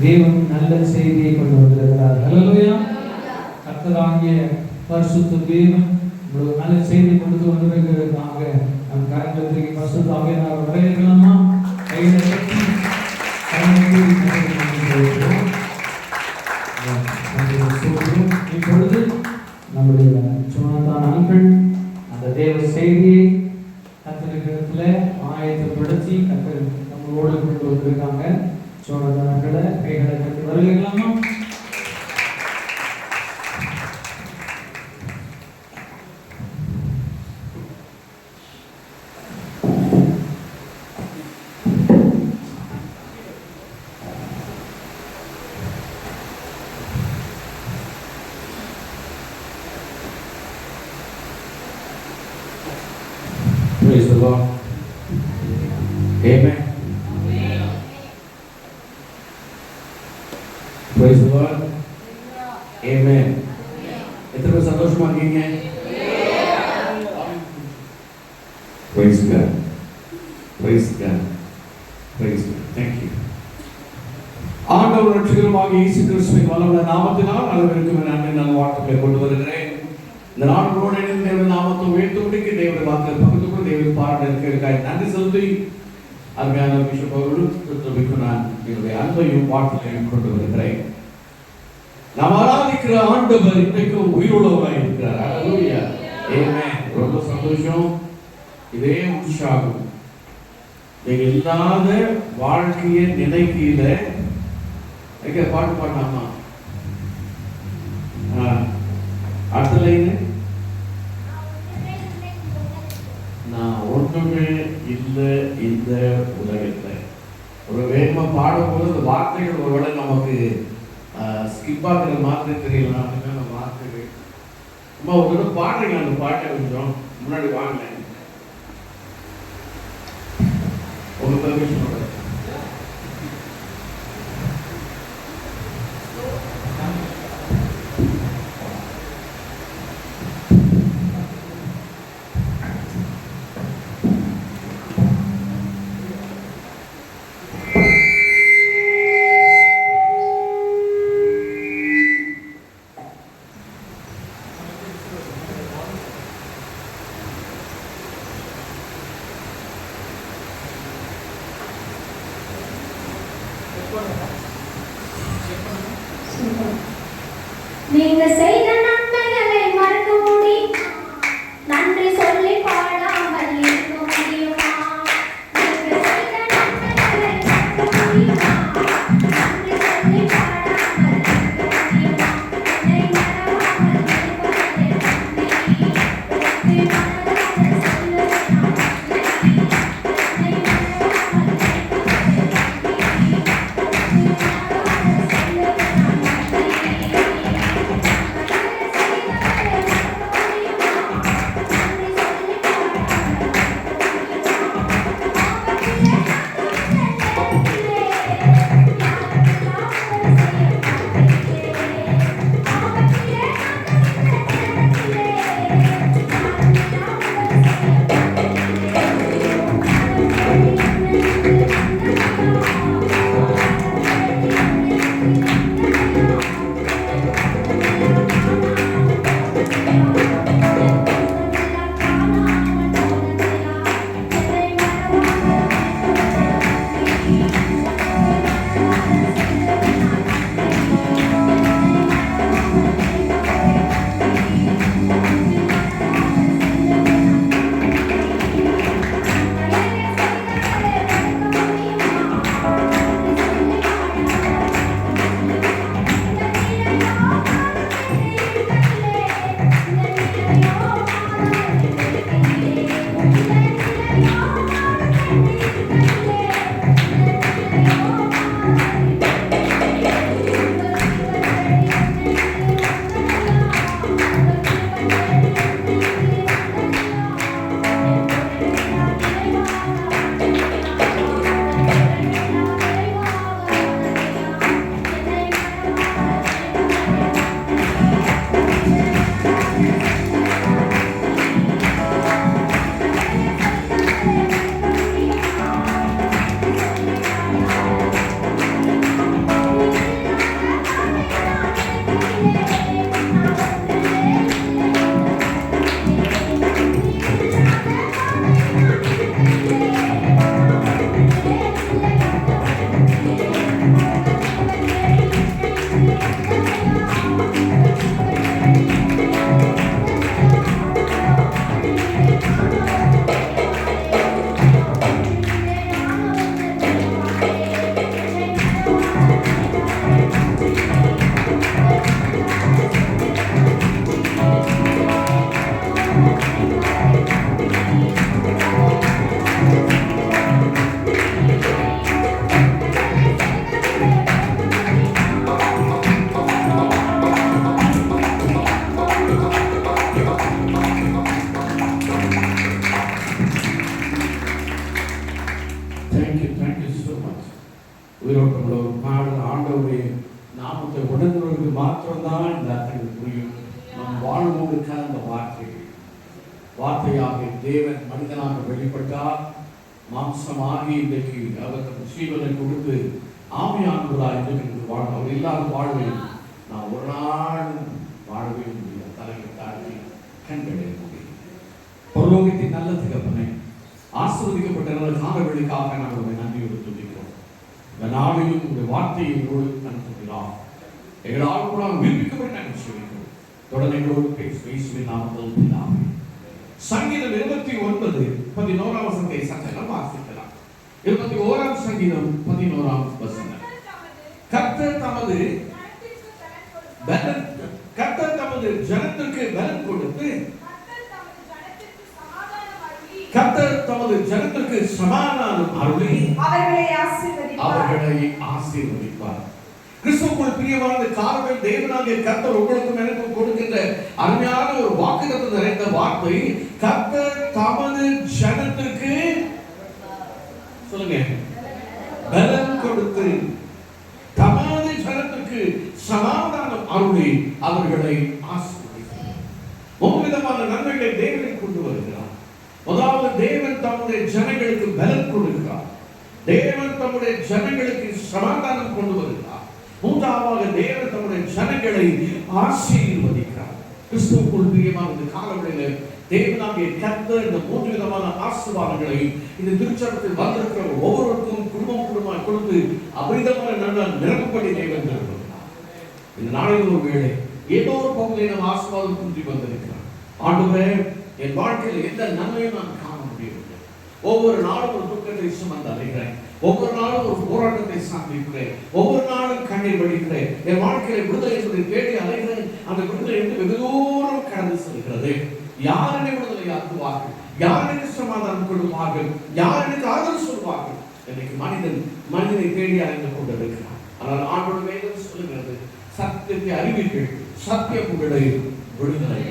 தேவன் நல்ல செய்தியை கொண்டு வந்திருக்கிறார். ஹல்லேலூயா. கர்த்தராகிய பரிசுத்த தேவன் ஒரு நல்ல செய்தி கொடுத்து வந்திருக்கிறதுக்காக நம் கரங்களுக்கு பரிசுத்த ஆவியானவர் வரவேற்கலாமா? கைகளை தட்டி இப்பொழுது நம்முடைய ஜோனாதான் அங்கிள் அந்த தேவ செய்தியை கர்த்தரிடத்துல ஆயத்தப்படுத்தி கர்த்தர் நம்மளோடு கொண்டு வந்திருக்காங்க. ஜோனாதான் அங்கிளை கைகளை தட்டி வரவேற்கலாமா? Praise the Lord. Amen. Praise the Lord. Amen. எத்தனை பேர் சந்தோஷமா இருக்கீங்க? Praise God. Praise God. Praise God. Thank you. ஆண்டவர் ரட்சகருமாகிய இயேசு கிறிஸ்துவின் வல்லமையுள்ள நாமத்தினால் அனைவருக்கும் நான் வாழ்த்துக்களை கொண்டு வருகிறேன். இந்த நாளோடு இணைந்து தேவனுடைய நாமத்தை உயர்த்தி முடிக்க தேவனுடைய வார்த்தையை பகிர்ந்து கொண்டு தேவனுடைய பாராட்டுகளுக்காக நன்றி செலுத்தி அருமையான பிஷப் அவர்களுக்கு நான் என்னுடைய அன்பையும் வாழ்த்துக்களையும் கொண்டு வருகிறேன். நாம் ஆராதிக்கிற ஆண்டவர் இன்றைக்கும் உயிருள்ளவராக இருக்கிறார். ஹல்லேலூயா. ஆமென். ரொம்ப சந்தோஷம். இதே உற்சாகம் நீங்க இல்லாத வாழ்க்கையை நினைக்கல எங்க பாட்டு பாடலாமா? அடுத்த லைன், நான் ஒன்றுமே இல்லை இந்த உலகத்தை. ஒரு வேகமா பாடும்போது அந்த வார்த்தைகள் ஒருவேளை நமக்கு ஸ்கிப் ஆகிற மாதிரி தெரியலாம். அப்படின்னா அந்த வார்த்தைகள் அம்மா ஒரு தடவை பாடுறீங்க. அந்த பாட்டை கொஞ்சம் முன்னாடி வாங்க உங்க பெர்மிஷனோட. நீங்க செய்த நன்மைகளை மறக்க முடியும், நன்றி சொல்லி பாடாமல் இருக்க முடியுமா? நீங்க செய்த நன்மைகளை மறக்க முடியுமா? நன்றி சொல்லி பாடாமல் இருக்க முடியுமா? என்னை மறவாமல் இருப்பதே நன்றி. வெற்றி மனதார சொல்லுவேன் நான் நன்றி. என்னை மறவாமல் இருப்பதே நன்றி. வெற்றி மனதார சொல்லுவேன் நான் நன்றி. Thank you so much. உயிரோட்டமுள்ள ஒரு பாடல் ஆண்டவருடைய நாமத்தை உணர்ந்தவர்களுக்கு மாத்திரம்தான் இந்த அர்த்தங்கள் புரியும். நம் வாழ்வோடு கலந்த வார்த்தையாக தேவன் மனிதனாக வெளிப்பட்டார், மாம்சமாகி இன்றைக்கு அவருக்கு ஜீவனை கொடுத்து ஆவியானவராக இன்றைக்கு வாழ் அவர் இல்லாத வாழ்வை நான் ஒரு நாள் வாழவே முடியாது. தலையை தாழ்த்தி கண்களை மூடி பரலோகத்தின் நல்ல தகப்பனை ஆசீர்வதிக்கப்பட்ட நல்ல காலவெளிக்காக நாங்கள் நன்றியோடு துதிக்கிறோம். இந்த நாளிலும் உங்களுடைய வார்த்தையை அனுப்புகிறார். எங்களால் கூட விரும்பிக்கப்பட்டு நாங்கள் சொல்லிக்கிறோம். தொடர்ந்து எங்களோடு பேசுவேன் நாமத்தில் பிதாவே. சங்கீதம் 29:11 வசனத்தை சற்றெல்லாம் வாசிக்கலாம். 21 சங்கீதம் 11 வசனம். கர்த்தர் தமது ஜனத்திற்கு பலன் கொடுத்து கர்த்தர் தமது ஜனத்திற்கு சமாதானம் அருளி அவர்களை ஆசீர்வதிப்பார். கிறிஸ்துவுக்குள் பிரியமான காரணம் தேவனாகிய கர்த்தர் உங்களுக்கும் எனக்கும் கொடுக்கின்ற அருமையான ஒரு வாக்குத்தத்தம் நிறைந்த வார்த்தை. கர்த்தர் தமது ஜனத்திற்கு சொல்லுங்க பலன் கொடுத்து தமது ஜனத்திற்கு சமாதானம் அருளி அவர்களை ஆசீர்வதிப்பார். விதமான நன்மைகளை தேவனை கொண்டு வருகிறார். முதலாவது தேவன் தம்முடைய ஜனங்களுக்கு பலன் கொடுக்கிறார். தேவன் தம்முடைய ஜனங்களுக்கு சமாதானம் கொண்டு வருகிறார். மூன்றாவது தேவன் தம்முடைய ஜனங்களை ஆசீர்வதிக்கிறார். கிறிஸ்துவுக்குள் பிரியமான இந்த காலவெளியில் தேவனாகிய கர்த்தர் இந்த 3 விதமான ஆசீர்வாதங்களை இந்த திருச்சபையில் வந்திருக்கிற ஒவ்வொருவருக்கும் குடும்பமாக கொடுத்து அபரிதமான நல்ல நிரப்பப்படி தேவன் இருக்கிறார். இந்த நாளில் ஒரு வேளை ஏதோ ஒரு பகுதியை நாம் ஆசீர்வாதம் குன்றி வந்திருக்கிறார். ஆண்டவரே, என் வாழ்க்கையில் எந்த நன்மையும் நான் காண முடியவில்லை. ஒவ்வொரு நாளும் ஒரு துக்கத்தை சுமந்து அலைகிறேன். ஒவ்வொரு நாளும் ஒரு போராட்டத்தை சந்திக்கிறேன். ஒவ்வொரு நாளும் கண்ணீர் வடிக்கிறேன். என் வாழ்க்கையில விடுதலை என்பதை தேடி அலைகிறேன். அந்த விடுதலை என்று வெகு தூரம் கடந்து செல்கிறது. யார் என்னை விடுதலை ஆக்குவார்கள்? யார் எனக்கு சமாதானம் கொடுப்பார்கள்? யார் எனக்கு ஆதரவு சொல்வார்கள்? இன்னைக்கு மனிதனை தேடி அலைந்து கொண்டிருக்கிறார். ஆனால் ஆண்டோட வேதம் சொல்லுகிறது, சத்தியத்தை அறிவீர்கள், சத்தியம் உங்களை விடுதலை.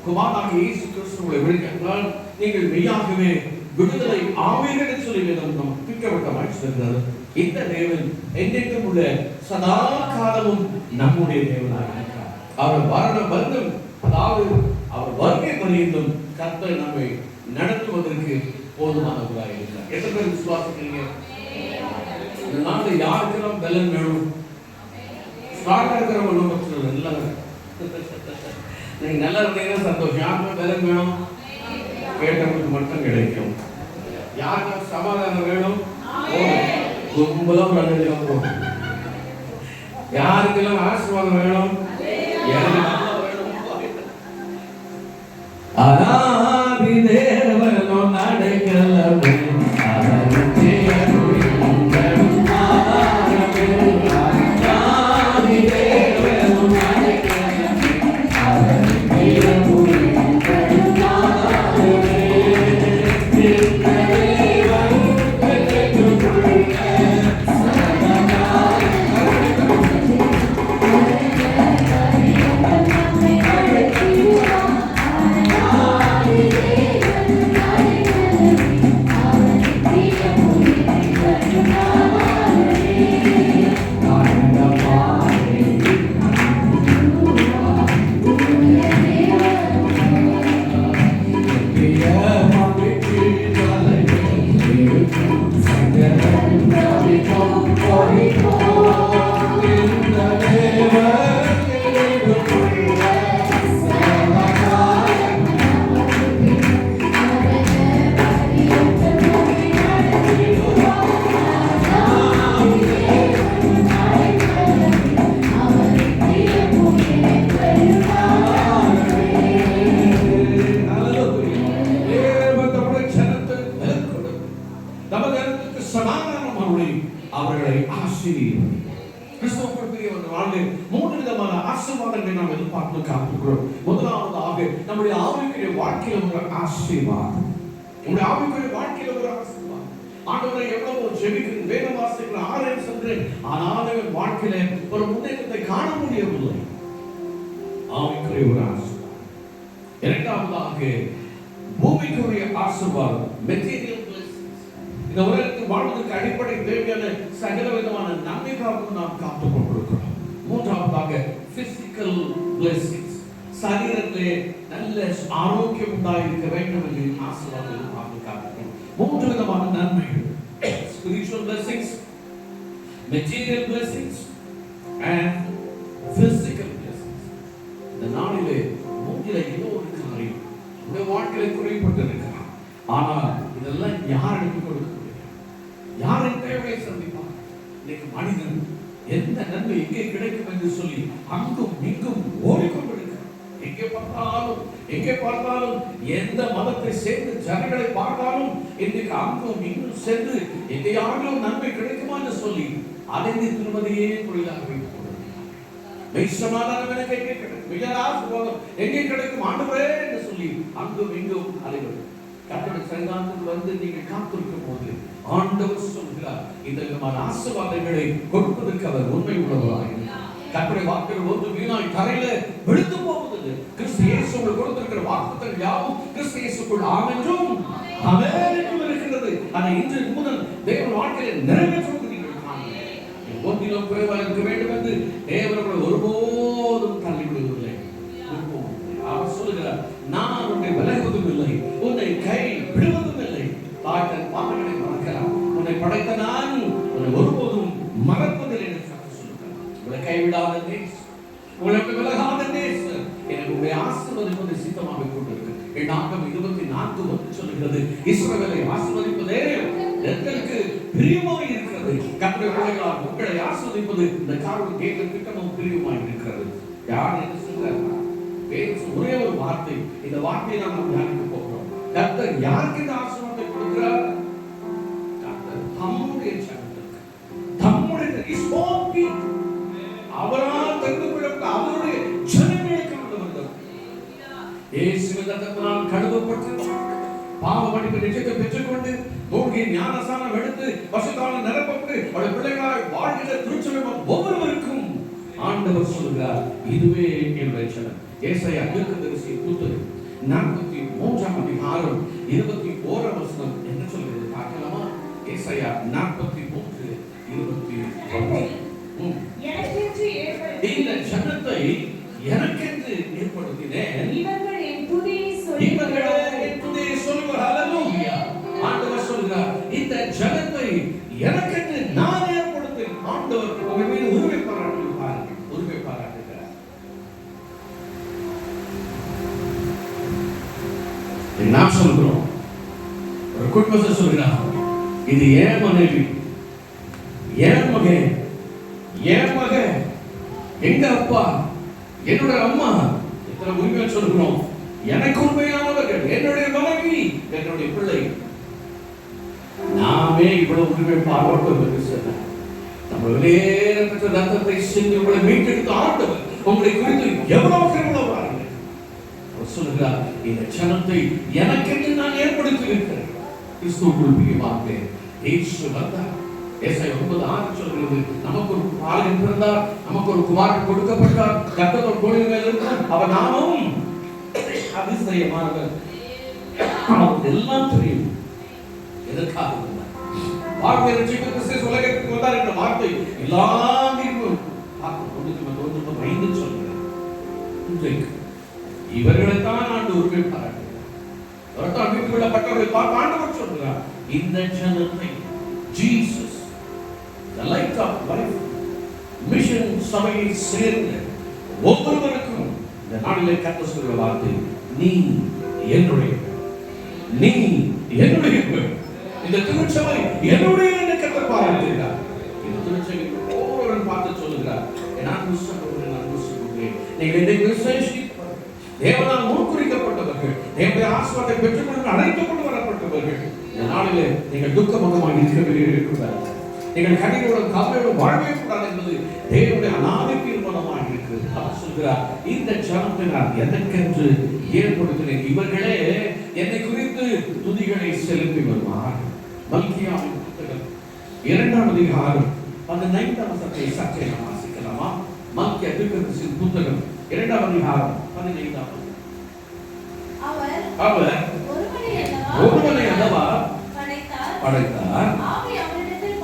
குமாரனாகிய இயேசு கிறிஸ்துவை விடுவித்தால் நீங்கள் மெய்யாகவே விடுதலை ஆவீர்கள் என்று சொல்லி வேதம் நமக்கு திட்டவட்டமாய் சொல்கிறது. இந்த தேவன் என்றென்றும் உள்ள சதா காலமும் நம்முடைய தேவனாக இருக்கிறார். அவர் வரண பந்தம், அதாவது அவர் வருகை பரியந்தும் கர்த்தர் நம்மை நடத்துவதற்கு போதுமானவராக இருக்கிறார். எத்தனை பேர் விசுவாசிக்கிறீங்க? இந்த நாட்டில் யாருக்கெல்லாம் பலன் வேணும்? ஸ்ட்ராங்கா இருக்கிறவங்க ஒன்றும் பிரச்சனை இல்லை. நீங்க நல்லா இருந்தீங்கன்னா சந்தோஷம். யாருக்கும் பலன் வேணும்? கேட்டவங்களுக்கு மட்டும் கிடைக்கும். யாருக்கும் சமாதானம் வேணும்? கும்பலம் நல்லதெல்லாம் போகும். யாருக்கெல்லாம் ஆசீர்வாதம் வேணும்? அனாதி தேவனோ நடக்கலமே அவருக்கே அவர்களை ஆசீர்வதிப்பார். கிறிஸ்துவுக்குள் பிரியமானவர்களே, 3 விதமான ஆசீர்வாதங்களை நாம் எதிர்பார்த்து காத்துக்கிறோம். முதலாவதாக நம்முடைய ஆவிக்குரிய வாழ்க்கையில் ஒரு ஆசீர்வாதம். நம்முடைய ஆவிக்குரிய வாழ்க்கையில் ஒரு ஆசீர்வாதம். ஆண்டவரை எவ்வளவு ஜெபிக்கிறேன், வேதம் வாசிக்கிறேன், ஆலயம் சென்றேன், ஆனாலும் வாழ்க்கையில ஒரு முன்னேற்றத்தை காண முடியவில்லை. ஆவிக்குரிய ஒரு ஆசீர்வாதம். இரண்டாவதாக பூமிக்குரிய ஆசீர்வாதம், மெட்டீரியல் பிளெஸிங்ஸ். இந்த உலகத்தில் வாழ்வதற்கு அடிப்படை தேவையான சகல விதமான நன்மைக்காகவும் நாம் காத்துக் கொண்டிருக்கிறோம். மூன்றாவதாக பிசிக்கல் பிளெஸிங்ஸ், சரீரத்திலே நல்ல ஆரோக்கியம் உண்டாயிருக்க வேண்டும் என்று ஆசீர்வாதம் காத்துக்கிறோம். மூன்று விதமான நன்மைகள், spiritual blessings, material blessings and physical blessings. இந்த நாளிலே மூன்றிலே ஏதோ ஒரு காரியம் உங்களுடைய வாழ்க்கையில குறைபட்டிருக்கலாம். ஆனால் இதெல்லாம் யாருக்கு கொடுக்க முடியும்? யாரின் தேவையை சந்திப்பார்? இன்னைக்கு மனிதன் எந்த நன்மை எங்கே கிடைக்கும் என்று சொல்லி அங்கும் இங்கும் ஓடிக்கொண்டிருக்கிறார். எங்கே பார்த்தாலும் எந்த மதத்தை சேர்ந்து ஜனங்களை பார்த்தாலும் இன்றைக்கு அங்கும் இங்கும் சென்று எங்கேயாவது நன்மை கிடைக்குமா என்று சொல்லி அடைந்து திருமதியே தொழிலாக வைத்துக் கொண்டிருக்கிறார். சமாதானம் எனக்கு எங்கே கிடைக்கும், எங்கே கிடைக்கும் ஆண்டவரே என்று சொல்லி அங்கும் இங்கும் அலைவது. கர்த்தருடைய சன்னிதானத்தில் வந்து நீங்கள் காத்திருக்கும் போது ஆண்டவர் சொல்கிறார், இந்த விதமான ஆசீர்வாதங்களை கொடுப்பதற்கு அவர் உண்மை உள்ளவராக இருக்கிறார். கர்த்தருடைய வாக்குகள் ஒன்று வீணாய் தரையில விழுந்து போவதில்லை. கிறிஸ்து இயேசுவுக்குள் கொடுத்திருக்கிற வாக்குகள் யாவும் கிறிஸ்து இயேசுவுக்குள் ஆம் என்றும் ஆமென் என்றும் இருக்கிறது. ஆனால் இன்று முதல் தேவன் வாழ்க்கையை நிறைவேற்றுவது நீங்கள் காண்பீர்கள். ஒன்றிலும் குறைவாக இருக்க வேண்டும் என்று தேவனை ஒருபோதும் தள்ளிவிடுவதில்லை. அவர் சொல்லுகிறார், நான் உன்னை விலகுவதும் இல்லை, உன்னை கை விடுவதும் இல்லை. தாய் தன் பாவங்களை மறக்கலாம், உன்னை படைத்த நான் உன்னை ஒருபோதும் மறப்பதில்லை என்று சொல்லுகிறார். உங்களை கைவிடாத நேசர், உங்களுக்கு விலகாத நேசர், எனக்கு உங்களை ஆசீர்வதிப்பதை சித்தமாக கொண்டிருக்கு. எண்ணாகம் 24 வந்து சொல்லுகிறது, இஸ்ரவேலை ஆசீர்வதிப்பதே எங்களுக்கு பிரியமாக இருக்கிறது. கர்த்தருடைய பிள்ளைகளால் உங்களை ஆசீர்வதிப்பது இந்த காரணம் கேட்க திட்டமும் பிரியமாக இருக்கிறது. யார் என்று சொல்றார்? ஒரே ஒரு வார்த்தை, இந்த வார்த்தையை நாம் தியானிக்க போகிறோம். கர்த்தர் யாருக்கு இந்த ஆசீர்வாதத்தை கொடுக்கிறார்? கர்த்தர் தம்முடைய ஜனத்துக்கு, தம்முடைய அவரால் தெரிந்து கொள்ளப்பட்ட அவருடைய ஜனங்களுக்கு வந்தவர்கள். இயேசுவின் ரத்தத்தினால் கழுவப்பட்டு பாவ மன்னிப்பு நிச்சயத்தை பெற்றுக்கொண்டு மூழ்கி ஞானஸ்நானம் எடுத்து பசுத்தால் நிரப்பப்பட்டு அவருடைய பிள்ளைகளாய் வாழ்கிற திருச்சபையின் ஒவ்வொருவருக்கும் ஆண்டவர் சொல்கிறார், இதுவே என்னுடைய ஜனம். ஏசாயா தீர்க்கதரிசி புத்தகம் 43ஆம் அதிகாரம் 21ஆம் வசனம் என்ன சொல்கிறது பார்க்கலாமா? ஏசாயா 43:21. இந்த ஜனத்தை எனக்கென்று ஏற்படுத்தினேன், இவர்கள் என் துதியை சொல்லுவார்கள். ஹல்லேலூயா. ஆண்டவர் சொல்கிறார், இந்த ஜனத்தை எனக்கென்று நான் ஏற்படுத்தினேன். ஆண்டவர் உங்கள் மீது உரிமை பாராட்டுகிறார், உரிமை பாராட்டுகிறார். நாம் சொல்கிறோம், ஒரு குடும்பத்தை சொல்கிறார், இது ஏன் மனைவி, ஏன் மகன், ஏன் மகன், எங்க அப்பா, என்னுடைய அம்மா, எத்தனை உரிமையா சொல்கிறோம். எனக்கு உண்மையானவர்கள், என்னுடைய மனைவி, என்னுடைய பிள்ளை. நாமே இவ்வளவு உரிமை பாராட்டுவது என்று சொன்னார். நம்மளே பெற்ற ரத்தத்தை சிந்தி உங்களை மீட்டெடுத்த ஆண்டவர் உங்களை குறித்து எவ்வளவு கிருபையுள்ளவராக அவர் சொல்கிறார், இந்த ஜனத்தை எனக்கென்று நான் ஏற்படுத்தி இருக்கிறேன். கிறிஸ்துவுக்குள் பிரியமானவர்களே, இயேசு வந்தார். ஏசாயா 9:6 சொல்கிறது, நமக்கு ஒரு பாலகன் பிறந்தார், நமக்கு ஒரு குமாரன் கொடுக்கப்பட்டார், கர்த்தர் கோலின் மேல் இருந்தார், அவர் நாமும் அதிசயமானவர். அவருக்கு எல்லாம் தெரியும் எதற்காக வந்தார். வாழ்க்கை ரட்சிப்பு கிறிஸ்து உலகத்துக்கு வந்தார் என்ற வார்த்தை எல்லாத்தையும் பார்க்க கொஞ்சம் பயந்து சொல்கிறேன். இன்றைக்கு இவர்களைத்தான் ஆண்டு உரிமை பாராட்டுகிறார். மீட்டுக் கொள்ளப்பட்டவர்களை பார்த்து ஆண்டவர் சொல்கிறார், இந்த ஜனத்தை Jesus the light of life mission சபையை சேர்ந்த ஒவ்வொருவருக்கும் இந்த நாளிலே கர்த்தர் சொல்கிற வார்த்தை, நீ என்னுடைய, நீ என்னுடைய, இந்த திருச்சபை என்னுடைய என்று கர்த்தர் பாராட்டுகிறார். இந்த திருச்சபை ஒவ்வொருவரும் பார்த்து சொல்லுகிறார், நான் புஸ்தகப்படுகிறேன், நான் புஸ்தகப்படுகிறேன். நீங்கள் இதை விசேஷிப்பவர்கள், தேவனால் முன்குறிக்கப்பட்டவர்கள், தேவனுடைய ஆசீர்வாதத்தை பெற்றுக்கொண்டு அழைத்துக் கொண்டு வரப்பட்டவர்கள். இந்த நாளிலே நீங்கள் துக்கமுகமாக இருக்கவே இருக்கக்கூடாது, நீங்கள் கண்ணீரோடு கவலையோடு வாழவே கூடாது என்பது தேவனுடைய அநாதி தீர்மானமாக இருக்கிறது. அவர் சொல்கிறார், இந்த ஜனத்தை நான் எனக்கென்று ஏற்படுத்தினேன், இவர்களே என்னை குறித்து துதிகளை செலுத்தி வருவார்கள். மல்கியாவின் புத்தகம் 2ஆம் அதிகாரம் 15ஆம் வசனத்தை சற்றே நாம் வாசிக்கலாமா? மல்கியா தீர்க்கதரிசியின் புத்தகம் 2ஆம் அதிகாரம் 15ஆம் வசனம். அவர் ஒருவனை அல்லவா படைத்தார். ஆவி அவரிடத்தில்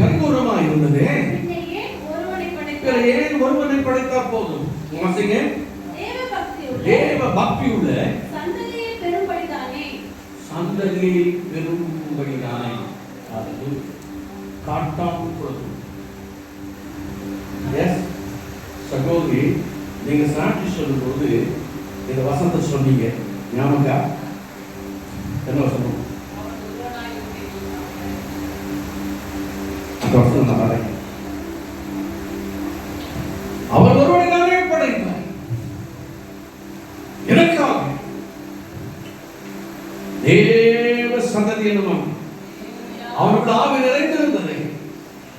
பரிபூரணமாய் இருந்தது. ஏன் ஒருவனை படைத்தார் போதும். வாசிங்க. தேவ பக்தி உள்ள சந்ததியை பெரும்படிதானே. அது காட்டாம் பொழுது. எஸ் சகோதரி, நீங்க சாட்சி சொல்லும் போது இந்த வசனத்தை சொன்னீங்க. ஞாபகா என்ன வசனம்? அந்த வசனம் நான் வரேன். அவர் ஒருவனை தானே படைத்தார் எனக்காக. தேவ சந்ததி என்னும் அவர்கள் ஆவி நிறைந்திருந்தது.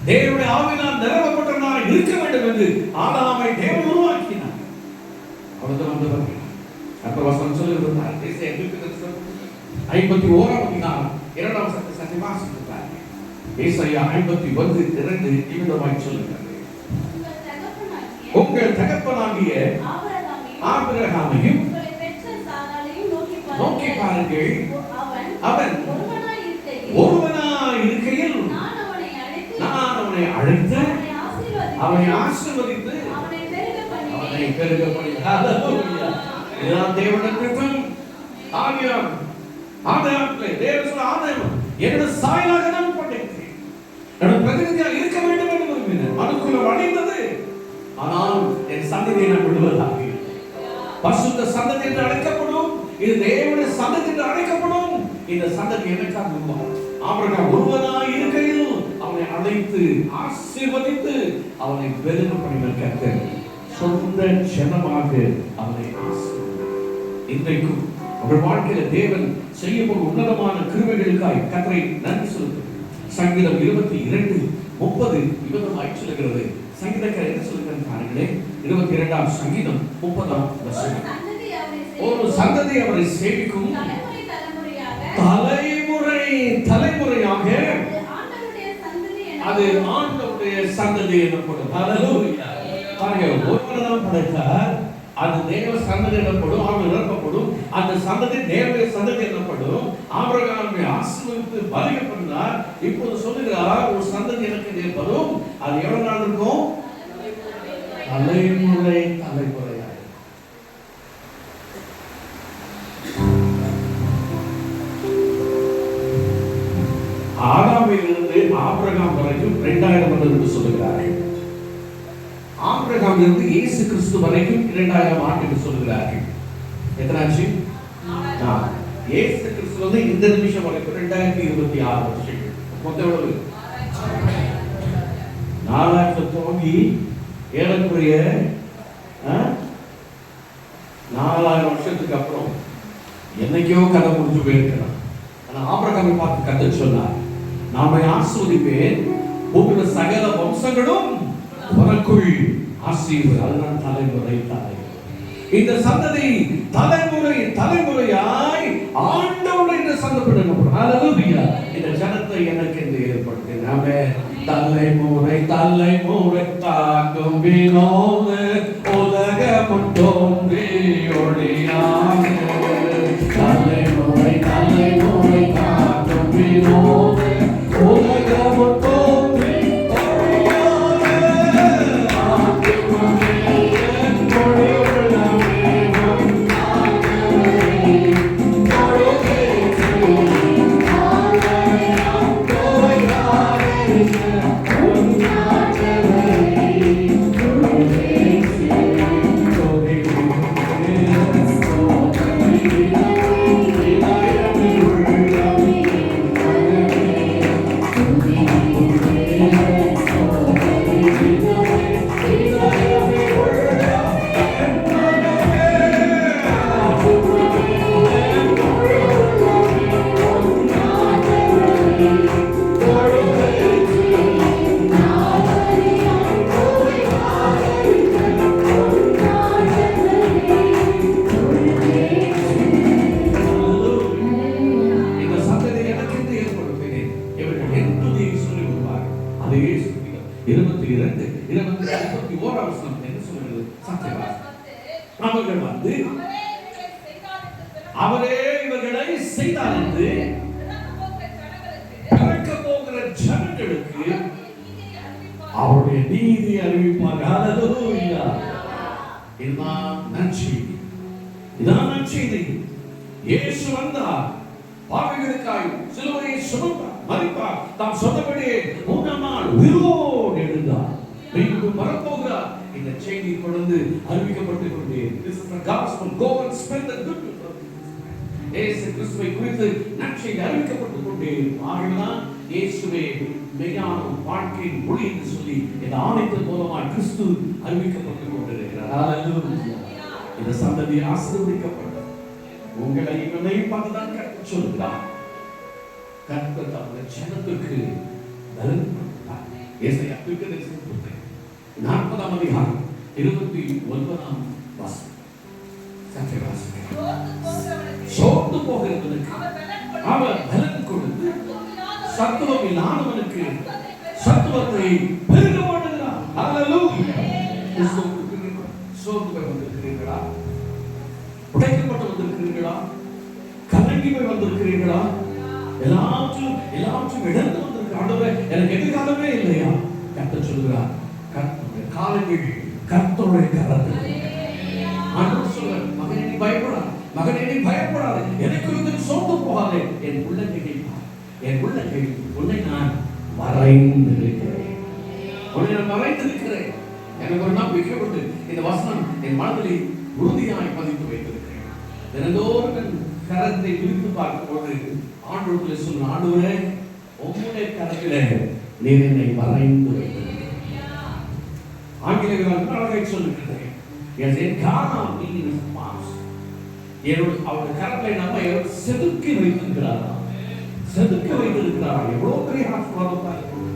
தேவனுடைய ஆவினால் நிரப்பப்பட்டவனாய் இருக்க வேண்டும் என்று ஆதாமை தேவன் உருவாக்கினார். அவர்தான் வந்தவர். அடுத்த வசனம் சொல்லுகிறார். 51ஆம் அதிகாரம் 2ஆம் வசனத்தை வாசிக்கிறார். ஏசாயா 51:2 இவ்விதமாய் சொல்லுகிறது. உங்கள் தகப்பனாகிய ஆபிரகாமையும் நோக்கி பாருங்கள். அவன் ஒருவனாய் இருக்கையில் நான் அவனை அழைத்து அவனை ஆசீர்வதித்து அவனை பெருக பண்ணினார். இதுதான் தேவனுடைய திட்டம். ஆதாரத்திலே தேவன் சொல்ல, ஆதாரம் என்னுடைய சாயலாக நான் படைத்தேன், என்னுடைய பிரதிநிதியாக இருக்க வேண்டும் என்று விரும்பினேன். அனுகூலம் அடைந்தது. ஆனால் என் சந்ததியை நான் விடுவதாக பரிசுத்த சந்ததி என்று அழைக்கப்படும். இது தேவனுடைய சந்ததி என்று அழைக்கப்படும். இந்த சந்ததி எனக்காக உருவாகும். ஆபிரகாம் ஒருவனாய் இருக்கையில் அவனை அழைத்து ஆசீர்வதித்து அவனை பெருக பண்ணினார். கர்த்தர் சொந்த ஜனமாக அவனை ஆசீர்வதித்தார். இன்றைக்கும் அவர்கள் வாழ்க்கையில தேவன் செய்யப்படும் உன்னதமான கிருபைகளுக்காய் கர்த்தரை நன்றி செலுத்தும். சங்கீதம் 22:30 இவ்விதமாய் சொல்லுகிறது. சங்கீதக்காரர் என்ன சொல்லுகிறார் பாருங்களே. 22ஆம் சங்கீதம் 30ஆம் வசனம். ஒரு சந்ததி அவரை சேவிக்கும், தலைமுறை தலைமுறையாக அது ஆண்டவருடைய சந்ததி எனப்படும். ஹல்லேலூயா. பாருங்க, ஒருவர்தான் படைத்தார். அது தேவ சந்ததி எனப்படும். அவர்கள் நிரப்பப்படும். அந்த சந்ததி தேவனுடைய சந்ததி எனப்படும். ஆபிரகாமை ஆசீர்வதித்து பலிக பண்ணார். இப்போது சொல்லுகிறார், ஒரு சந்ததி எனக்கு ஏற்படும். அது எவ்வளவு நாள் இருக்கும்? தலைமுறை தலைமுறையாக. ஆதாமிலிருந்து ஆபிரகாம் வரைக்கும் 2000 வருடம் என்று சொல்லுகிறார்கள். ஆபிரகாம் இருந்து இயேசு கிறிஸ்து வரைக்கும் 2000 ஆண்டு என்று சொல்லுகிறார்கள். எத்தனாச்சு? இயேசு கிறிஸ்து வந்து இந்த நிமிஷம் வரைக்கும் 2026 வருஷங்கள். மொத்தம் எவ்வளவு? 4000 துவங்கி ஏறக்குறைய 4000 வருஷத்துக்கு அப்புறம் என்னைக்கோ கதை முடிஞ்சு போயிருக்கிறான். ஆனா ஆபிரகாமை பார்த்து கர்த்தர் சொன்னார், நாம ஆசீர்வதிப்பேன், பூமியில சகல வம்சங்களும் உனக்குள் ஆசீர்வாதம். அதுதான் தலைமுறை தலைமுறை. இந்த சந்ததி தலைமுறை தலைமுறையாய் ஆண்டவருடைய இந்த சந்தப்படும். ஹல்லேலூயா. இந்த ஜனத்தை எனக்கு என்று ஏற்படுத்தினாமே. தலைமுறை தலைமுறை தாக்கும் வினோத உலகம் தோன்றி ஒளியாக. தலைமுறை தலைமுறை தாக்கும் வினோத உலகம் தோன்றி அவர்கள் வந்து அவரே இவர்களை செய்தார் என்று ஜனங்களுக்கு அவருடைய நீதி அறிவிப்பார். ஹல்லேலூயா. இதுதான் நற்செய்தி. இதான் நற்செய்தி. இயேசு வந்தார், பாவிகளுக்காய் சிலுவையை சுமந்தார், மரித்தார், தாம் சொன்னபடியே மூன்றாம் நாள் உயிரோடு எழுந்தார், மீண்டும் வரப்போகிறார். இந்த செய்தி தொடர்ந்து அறிவிக்கப்பட்டுக் கொண்டே. This is the gospel. Go and spread the good news of Jesus Christ. இயேசு கிறிஸ்துவை குறித்து நற்செய்தி அறிவிக்கப்பட்டுக் கொண்டே. ஆகையால் இயேசுவே மெய்யான வாழ்க்கையின் ஒளி என்று சொல்லி இந்த ஆணையத்தின் மூலமாக கிறிஸ்து அறிவிக்கப்பட்டுக் கொண்டிருக்கிறார். ஹல்லேலூயா. இந்த சந்ததி ஆசீர்வதிக்கப்பட்டது. உங்களை என்னையும் பார்த்துதான் கர்த்தர் சொல்கிறார். கர்த்தர் தம்முடைய ஜனத்திற்கு பலன் கொடுத்தார். ஏசாயா தீர்க்கதரிசன புத்தகம் 40ஆம் அதிகாரம் 29ஆம் வசனம். சற்றே வாசிக்கிறேன். சோர்ந்து போகிறவனுக்கு அவர் பலன் கொடுத்து, சத்துவம் இல்லாதவனுக்கு சத்துவத்தை பெருக பண்ணுகிறார். ஹல்லேலூயா. சோர்ந்து போய் வந்திருக்கிறீர்களா? உடைக்கப்பட்டு வந்திருக்கிறீர்களா? கலங்கி போய் வந்திருக்கிறீர்களா? எல்லாவற்றும் இழந்து வந்திருக்கிற ஆண்டவரே, எனக்கு எதிர்காலமே இல்லையா? கர்த்தர் சொல்கிறார், கர்த்தருடைய காலங்கள் கர்த்தருடைய கரத்தில். ஆண்டவர் சொல்றார், மகனே நீ பயப்படாதே, மகனே நீ பயப்படாதே, எனக்கு குறித்து சோர்ந்து போகாதே. என் உள்ளங்கையில் பார், என் உள்ளங்கையில் உன்னை நான் வரைந்திருக்கிறேன். உன்னை நான் வரைந்திருக்கிறேன். எனக்கு ஒரு நம்பிக்கை உண்டு. இந்த வசனம் என் மனதில் உறுதியாய் பதித்து வைத்திருக்கிறேன். தினந்தோறும் என் கரத்தை விரித்து பார்க்கும்போது ஆண்டவரே சொல்ற, ஆண்டவரே உம்முடைய கரத்திலே நீர் என்னை வரைந்து வைத்திருக்கிறீர். ஆங்கிலேயர்கள் அழகை சொல்லுகிறேன், அவருடைய கரத்தை நம்ம செதுக்கி வைத்திருக்கிறார். செதுக்கி வைத்திருக்கிறார். எவ்வளவு பெரிய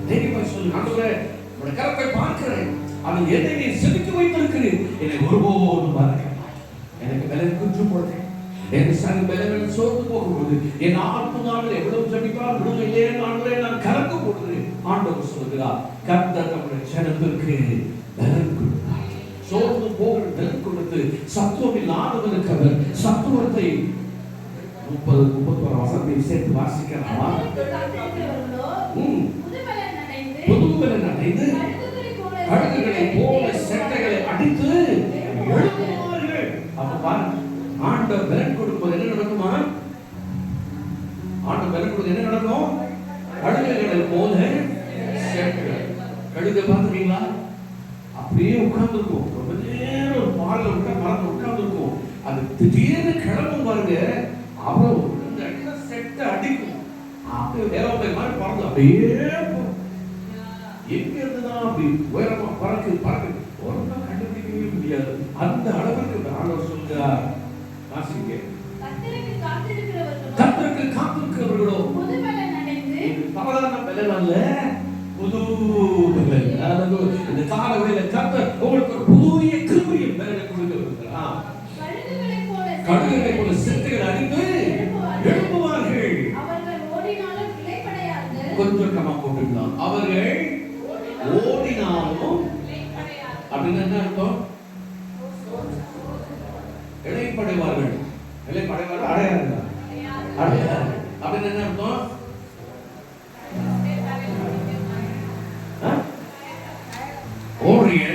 தைரியமாக சொல்லுங்க, ஆண்டவரே உங்களுடைய கரத்தை பார்க்கிறேன், அவன் என்னை நீ செதுக்கி வைத்திருக்கிறேன், என்னை ஒருபோதும் மறக்க மாட்டேன். எனக்கு பலன் குற்று போடுறேன். என் சன் பலன் சோர்ந்து போகும்போது என் ஆத்மாவில் எவ்வளவு ஜபித்தால் விடுதலையே ஆண்டவரே நான் கலக்க போடுகிறேன். ஆண்டவர் சொல்கிறார், கர்த்தர் நம்முடைய ஜனத்திற்கு பலன் கொடுத்தார். சோர்ந்து போகிற பலன் கொடுத்து சத்துவம் இல்லாதவனுக்கு அவர் சத்துவத்தை 30-31 வசனத்தை சேர்த்து வாசிக்கலாமா? புதுபலன் அடைந்து கழுகுகளை போல செட்டைகளை அடித்து எழுப்புவார்கள். அப்ப பாருங்க, ஆண்டவர் பலன் கொடுப்பது என்ன நடக்குமா? ஆண்டவர் பலன் கொடுப்பது என்ன நடக்கும்? கழுகுகளை போல செட்டைகள். கழுகை பார்த்துருக்கீங்களா? அப்படியே உட்கார்ந்துருக்கும். ரொம்ப நேரம் பால்ல விட்டா மரத்தை உட்கார்ந்துருக்கும். அது திடீர்னு கிளம்பும் பாருங்க, அப்புறம் செட்டை அடிக்கும். அப்படியே வேலை மாதிரி பறந்து அப்படியே எங்க இருந்துதான் அப்படி உயரமா பறக்கு ஒன்றும் கண்டுபிடிக்கவே முடியாது. அந்த அளவுக்கு ஆண்டவர் சொல்கிறார். வாசிங்க, கர்த்தருக்கு காத்திருக்கிறவர்களோ சாதாரண பலன் அல்ல, புது பலன். இந்த காலவெளியில கர்த்தர் உங்களுக்கு ஒரு புதிய கிருபையின் பலனை கொடுக்கிறார். கழுகுகளை போல செட்டைகள் அடித்து எழுப்புவார்கள். கொஞ்சம் கமா போட்டுக்கலாம். அவர்கள் ஓடினாலும் அப்படின்னு என்ன அர்த்தம்? இளைப்படைவார்கள். இளைப்படைவார்கள் அடையாளம். அப்படின்னு என்ன அர்த்தம்? ஓடுறீங்க.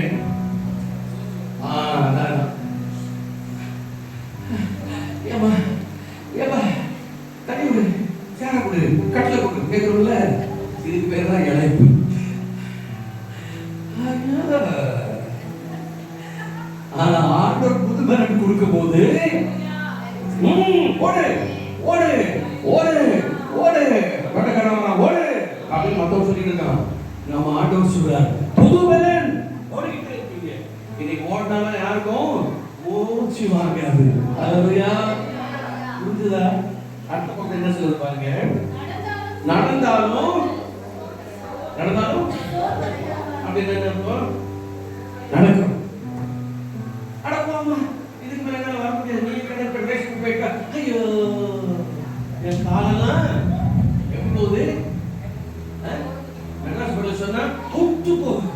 தண்ணி விடு, சேர கொடு, கட்டில கொடு கேட்கணும்ல. இதுக்கு பேர் தான் இழைப்பு. ஆனா ஆண்டவர் புது பலன் கொடுக்கும் போது ஓடு ஓடு ஓடு ஓடு பட்டக்காரவனா ஓடு அப்படின்னு மத்தவங்க சொல்லிட்டு இருக்கான். நம்ம ஆண்டவர் சொல்றார், புது பலன் ஓடிக்கிட்டே இருக்கீங்க. இன்னைக்கு ஓடினாலும் யாருக்கும் மூச்சு வாங்காது. அல்லேலூயா. புரிஞ்சுதா? அடுத்த பக்கம் என்ன சொல்லுது பாருங்க, நடந்தாலும் அப்படின்னு என்ன அர்த்தம்? நடக்கும். அடப்பாமா, இதுக்கு மேல என்ன வர முடியாது. நீ கடற்கரை ரேஸ்க்கு போயிட்டா, ஐயோ என் காலெல்லாம் எப்படி போகுது? என்ன சொல்ல சொன்னா விட்டு போகுது.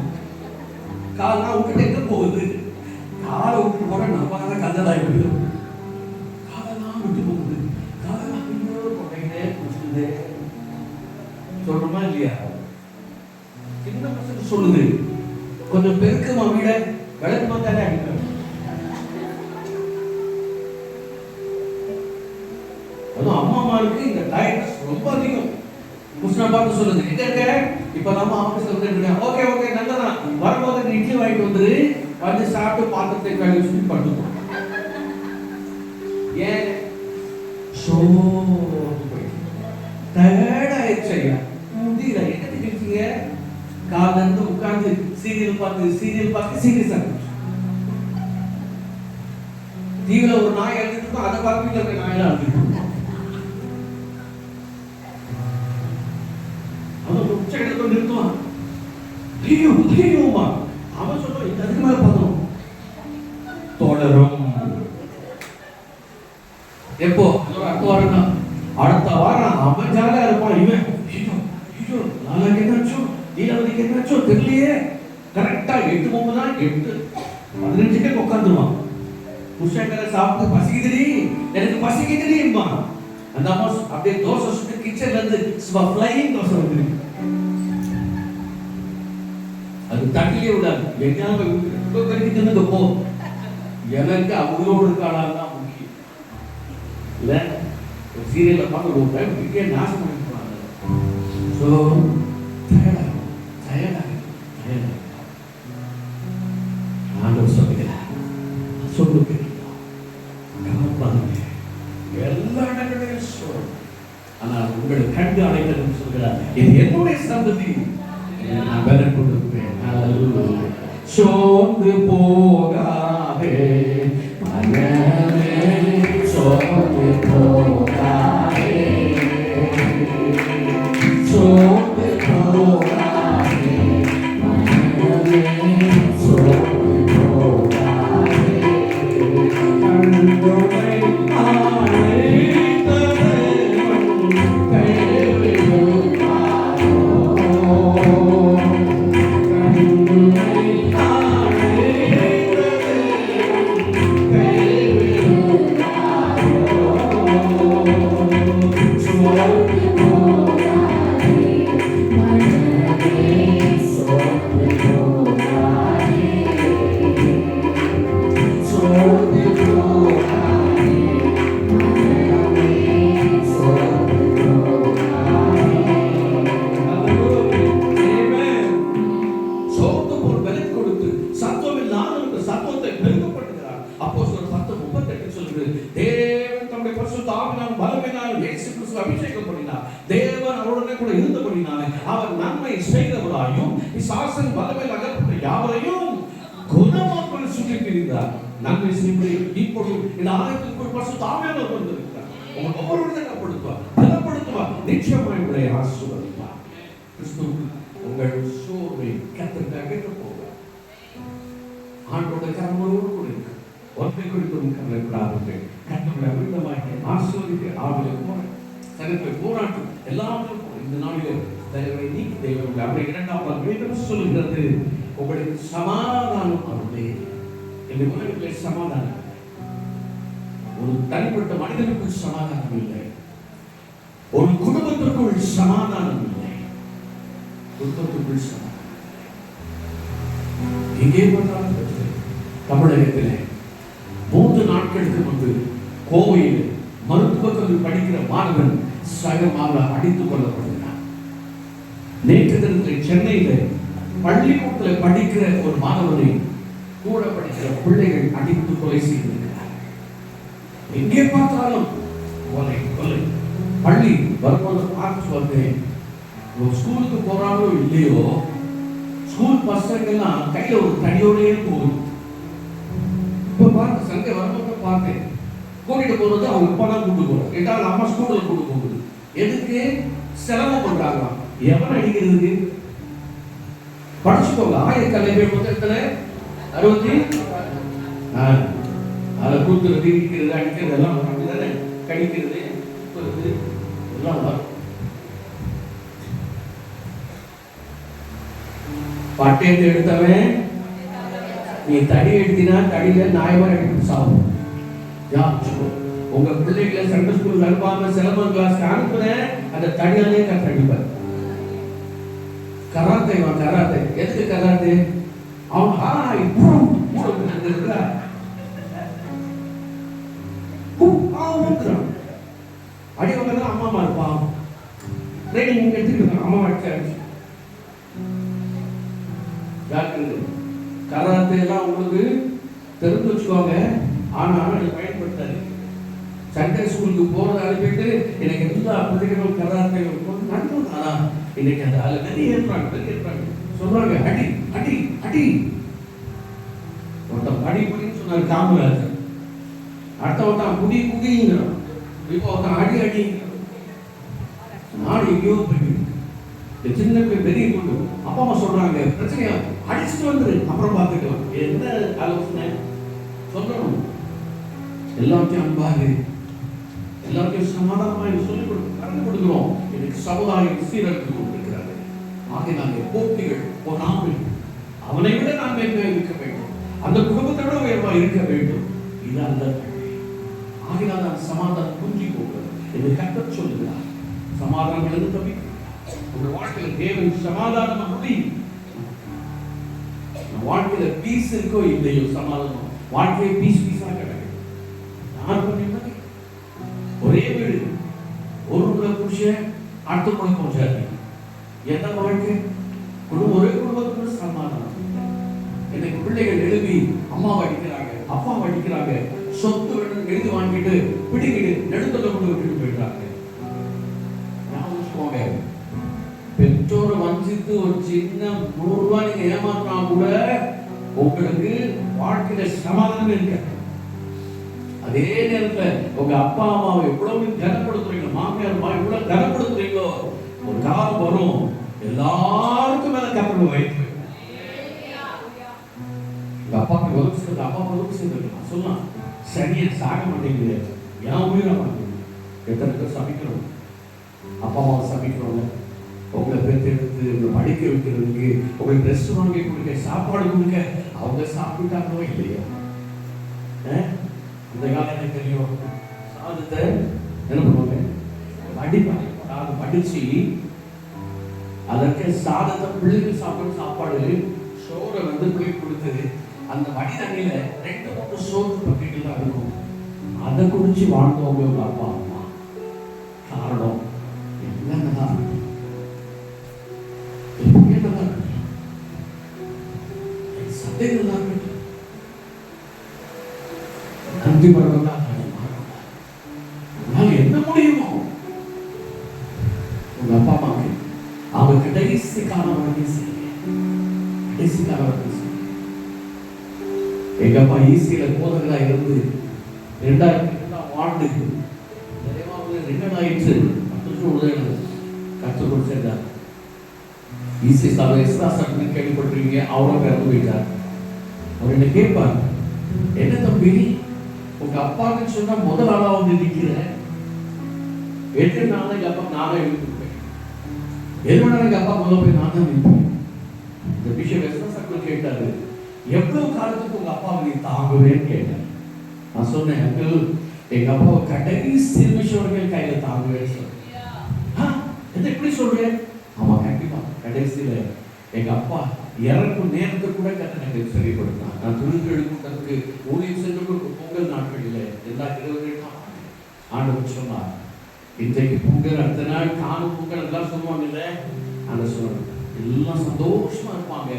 காலெல்லாம் விட்டுட்டு எங்க போகுது? காலை விட்டு போட நம்ம கந்தலாய் போயிடும். காலெல்லாம் விட்டு போகுது. காலெல்லாம் கொண்டைகளே குடிச்சுது. சொல்றோமா இல்லையா? சின்ன பசங்க சொல்லுது, கொஞ்சம் பெருக்கமா வீட விளக்கு மாத்தாலே அடிப்பேன். அதுவும் அம்மாமாருக்கு இந்த டயர்ட்னஸ் ரொம்ப அதிகம். புஷ்ணா பார்த்து சொல்லுது, எங்க இருக்க? இப்ப நம்ம ஆபீஸ்ல வந்து ஓகே ஓகே நல்லதான், வரும்போது இட்லி வாங்கிட்டு வந்துரு, வந்து சாப்பிட்டு பாத்திரத்தை கழுவி சுற்றி படுத்துக்கோ. ஏன் டயர்ட் ஆயிடுச்சு ஐயா, முடியல. என்ன நினைச்சீங்க? காலைல இருந்து உட்கார்ந்து சீரியல் பார்த்து சீரியஸ் ஆகும். டிவில ஒரு நாய் எழுதிட்டு அதை பார்த்து இருக்க நாயெல்லாம் எழுதிட்டு அவன் உச்சகத்தை நிறுத்துவான். அவன் சொல்லுவான், இந்த அதுக்கு மேல பார்த்தோம் தொடரும். எப்போ அடுத்த வாரம் அவன் ஜாலியா இருப்பான். இவன் நாளைக்கு என்னாச்சோ நீலவதிக்கு என்னாச்சோ தெரியலையே. கரெக்டா 8:15 உட்காந்துருவான். புருஷங்களை சாப்பிட்டு பசிக்குதுடி, எனக்கு பசிக்குதுடிம்பா. அந்த அம்மா அப்படியே தோசை சுட்டு கிச்சன்ல இருந்து ஃப்ளையிங் தோசை வந்து அது தட்டிலே விடாது. எங்கேயாவது போ, எனக்கு அவங்களோட இருக்காளான்னு தான் முக்கியம். இல்ல ஒரு சீரியல்ல பார்த்து ஒரு டைம் வீட்டே நாசம் பண்ணி போனாங்க. ஸோ ஆண்டவர் சொல்லுகிறார், சொல்லுங்க எல்லா இடங்களையும் சொல். ஆனால் உங்களை கண்டு அழைத்தது சொல்கிறார், இது என்னுடைய சந்ததி, நான் வேற கொடுப்பேன். சோர்ந்து போகாதே மனமே, சோர்ந்து போகாதே, சோர்ந்து போகாதே மனமே, சோர்ந்து போகாதே. கண்ணுரை அபிஷேகம் பண்ணினார். தேவன் அவருடனே கூட இருந்தபடினாலே அவர் நன்மை செய்தவராயும் பிசாசின் வல்லமையில் அகப்பட்ட யாவரையும் குணமாக்க சுற்றி திரிந்தார். நன்மை செய்து இப்பொழுது இந்த ஆலயத்திற்குள் பரிசுத்த ஆவியானவர் வந்திருக்கிறார். உங்கள் ஒவ்வொருவரையும் கப்படுத்துவார், பலப்படுத்துவார், நிச்சயமாய் உங்களை ஆசீர்வதிப்பார். கிறிஸ்து உங்கள் சோர்வை கர்த்தருக்கு அகற்ற போவார். ஆண்டவருடைய கரங்களோடு கூட இருக்கு. ஒன்றை குறித்தும் கவலைப்படாதீர்கள். கர்த்தருடைய அமிர்தமாய் ஆசீர்வதிக்க ஆவியில் போற தனக்கு போராட்டம் எல்லாத்துக்கும் இந்த நாளிலே தயவை நீக்கி தெய்வம் அப்படி 2ஆம் வேதம் சொல்லுகிறது, உங்களுக்கு சமாதானம் அவர்களே. இந்த உலகத்திலே சமாதானம், ஒரு தனிப்பட்ட மனிதனுக்குள் சமாதானம் இல்லை, ஒரு குடும்பத்திற்குள் சமாதானம் இல்லை, குடும்பத்திற்குள் சமாதானம். எங்கே பார்த்தாலும் தமிழகத்திலே 3 நாட்களுக்கு முன்பு கோவையில் மருத்துவக் கல்லூரி படிக்கிற மாணவன் சகமாக அடித்துக் கொள்ளப்படுகிறார். நேற்று தினத்தில் சென்னையில் பள்ளிக்கூடத்தில் படிக்கிற ஒரு மாணவனை கூட படிக்கிற பிள்ளைகள் அடித்து கொலை செய்திருக்கிறார். எங்கே பார்த்தாலும் கொலை கொலை. பள்ளி வரும்போது பார்த்து வந்தேன், ஸ்கூலுக்கு போறாங்களோ இல்லையோ ஸ்கூல் பசங்கள்லாம் கையில ஒரு தடியோடே போகுது. இப்ப பார்த்து சண்டை வரும்போது பார்த்தேன், கூட்டிட்டு போறது அவங்க அப்பா தான் கூட்டு போறோம். எட்டாவது அம்மா ஸ்கூல்ல கூட்டு போகுது. எதுக்கு? செலவு பண்றாங்க. எவன் அடிக்கிறதுக்கு? படிச்சுக்கோங்க. ஆயக்கல்லை பேர் புத்தகத்துல 60 அதை கூத்துறது, இடிக்கிறது, அடிக்கிறது எல்லாம் அப்படிதானே, கடிக்கிறது எல்லாம் வரும். பட்டயத்தை எடுத்தவன் நீ தடி எடுத்தினா தடியில நாயமாக எடுத்து சாப்பிடும். உங்க பிள்ளைகளை சண்டை ஸ்கூல் அனுப்பாம சிலம்பம் கிளாஸ் அனுப்புன அந்த தடியாலே கத்தடிப்பார். கராத்தே கராத்தே கராத்தே எதுக்கு கராத்தே? அவன் அடி வந்தா அம்மா இருப்பான். ட்ரைனிங் எடுத்துக்கிட்டு அம்மா அடிச்சாச்சு. கராத்தே எல்லாம் உங்களுக்கு தெரிஞ்சு வச்சுக்கோங்க. ஆனால் அதை பயன்படுத்தாது. சண்டே ஸ்கூலுக்கு போறதை அனுப்பிட்டு எனக்கு எல்லா பிள்ளைகளும் கராத்தே நன்றும். ஆனா இன்னைக்கு அந்த ஆளு வெளியேறாங்க சொல்றாங்க அடி அடி அடி. ஒருத்தன் படி புடின்னு சொன்னாரு காமராஜர். அடுத்தவன் குடி குடிங்கிறான். இப்போ ஒருத்தன் அடி அடி. நாடு எங்கேயோ போயிட்டு சின்ன பேர் பெரிய கொண்டு அப்பா அம்மா சொல்றாங்க பிரச்சனையா அடிச்சுட்டு வந்துரு அப்புறம் பார்த்துக்கலாம். என்ன ஆலோசனை சொல்லணும்? எல்லாத்தையும் அன்பாக எல்லாத்தையும் சமாதானமாக சொல்லிக் கலந்து கொடுக்கிறோம். எனக்கு சமுதாயம் சீரழித்து கொண்டிருக்கிறார்கள். ஆக நாங்கள் போட்டிகள் பொறாமை அவனை விட நாம் மேன்மையாக இருக்க வேண்டும். அந்த குடும்பத்தை விட உயர்வாக இருக்க வேண்டும். இது அந்த ஆகினால் நான் சமாதானம் குஞ்சி போகிறது என்று கர்த்தர் சொல்லுகிறார். சமாதானம் எழுந்து தவிக்க உங்கள் வாழ்க்கையில் தேவன் சமாதானம் முடியும். வாழ்க்கையில பீஸ் இருக்கோ இல்லையோ சமாதானம் வாழ்க்கையை பீஸ் பீஸாக கிடைக்கும். யார் பண்ணீங்கன்னா ஒரே வீடு ஒரு முறை புருஷன் அடுத்த முறை கொஞ்சம் என்ன வாழ்க்கை குடும்பம் ஒரே குடும்பத்துக்குள்ள சமாதானம். எனக்கு பிள்ளைகள் எழுதி அம்மாவை அடிக்கிறாங்க அப்பாவை அடிக்கிறாங்க சொத்து வேணும் எழுதி வாங்கிட்டு பிடிக்கிட்டு நெடுத்தல கொண்டு விட்டுட்டு போயிட்டாங்க. பெற்றோரை வஞ்சித்து ஒரு சின்ன 100 ரூபாய் நீங்க ஏமாத்தினா கூட உங்களுக்கு வாழ்க்கையில சமாதானம் இருக்க. அதே நேரத்துல உங்க அப்பா அம்மாவை எவ்வளவு கனப்படுத்துறீங்களோ மாமியார் எவ்வளவு கனப்படுத்துறீங்களோ ஒரு காலம் வரும் எல்லாருக்கும் மேல கப்பல் வைத்து அப்பாவுக்கு உதவி செய்யறது அப்பா உதவி செய்திருக்கலாம் சொல்லலாம். சரியா சாக மாட்டேங்குது ஏன் உயிரை மாட்டேங்குது. எத்தனை பேர் சமைக்கிறோம் அப்பா அம்மாவை சமைக்கிறோங்க. உங்களை பெற்றெடுத்து உங்களை படிக்க வைக்கிறதுக்கு உங்களுக்கு ட்ரெஸ் வாங்கி கொடுக்க சாப்பாடு கொடுக்க அவங்க சாப்பிட்டாங்களோ இல்லையா? இந்த காலம் எனக்கு தெரியும் சாதத்தை என்ன பண்ணுவாங்க அடிப்பாங்க. சாதம் படிச்சு அதற்கு சாதத்தை பிள்ளைகள் சாப்பிடும் சாப்பாடு சோறை வந்து பிள்ளை கொடுத்தது அந்த வடி தண்ணியில 2-3 சோறு பக்கெட்டில் தான் இருக்கும். அதை குடிச்சு வாழ்ந்தவங்க உங்க அப்பா அம்மா. காரணம் என்னதான் சந்தைகள் தான் நன்றி பரவலா என்ன முடியுமோ உங்க அப்பா அம்மாக்கு அவங்க கடைசி காலம் வரைக்கும் செய்யுங்க. கடைசி காலம் வரைக்கும் செய்யுங்க. எங்க அப்பா ஈசியில போதகரா இருந்து 2002ஆம் ஆண்டு ரிட்டையர்ட் ஆயிடுச்சு. 10 வருஷம் கற்றுக்கொண்டு சேர்ந்தார். ஈசி சார் எஸ்ரா சர்டிஃபிகேட் கேள்விப்பட்டிருக்கீங்க. அவரும் பிறந்து போயிட்டார். அவர் என்ன கேட்பார், என்ன தம்பி உங்க அப்பாவுக்கு சொன்னா முதல் ஆளா வந்து நிற்கிற 8 நாள் எங்க அப்பா நானே எழுதிருப்பேன். 7 மணி நேரம் எங்க அப்பா முதல்ல போய் நான் தான் நிற்பேன். இந்த பிஷப் எஸ்ரா சர்டிஃபிகேட் கேட்டாரு, எவ்வளவு காலத்துக்கு உங்க அப்பாவை நீ தாங்குவேன்னு கேட்டார். நான் சொன்னேன் அங்கிள் எங்க அப்பாவை கடைசி நிமிஷம் கையில தாங்குவேன்னு சொன்னேன். எப்படி சொல்றேன்? ஆமா கண்டிப்பா கடைசியில எங்க அப்பா இறக்கும் நேரத்தை கூட கட்டணங்களை சொல்லி கொடுத்தான். நான் துணிகள் கூட்டத்துக்கு ஊழியம் சென்று பொங்கல் நாட்களில் எல்லா 20 ஆண்டு சொன்னார். இன்றைக்கு பொங்கல் அடுத்த நாள் காணும் பொங்கல் எல்லாம் சொல்லுவாங்க இல்லை அந்த சொல்லுவாங்க எல்லாம் சந்தோஷமா இருப்பாங்க.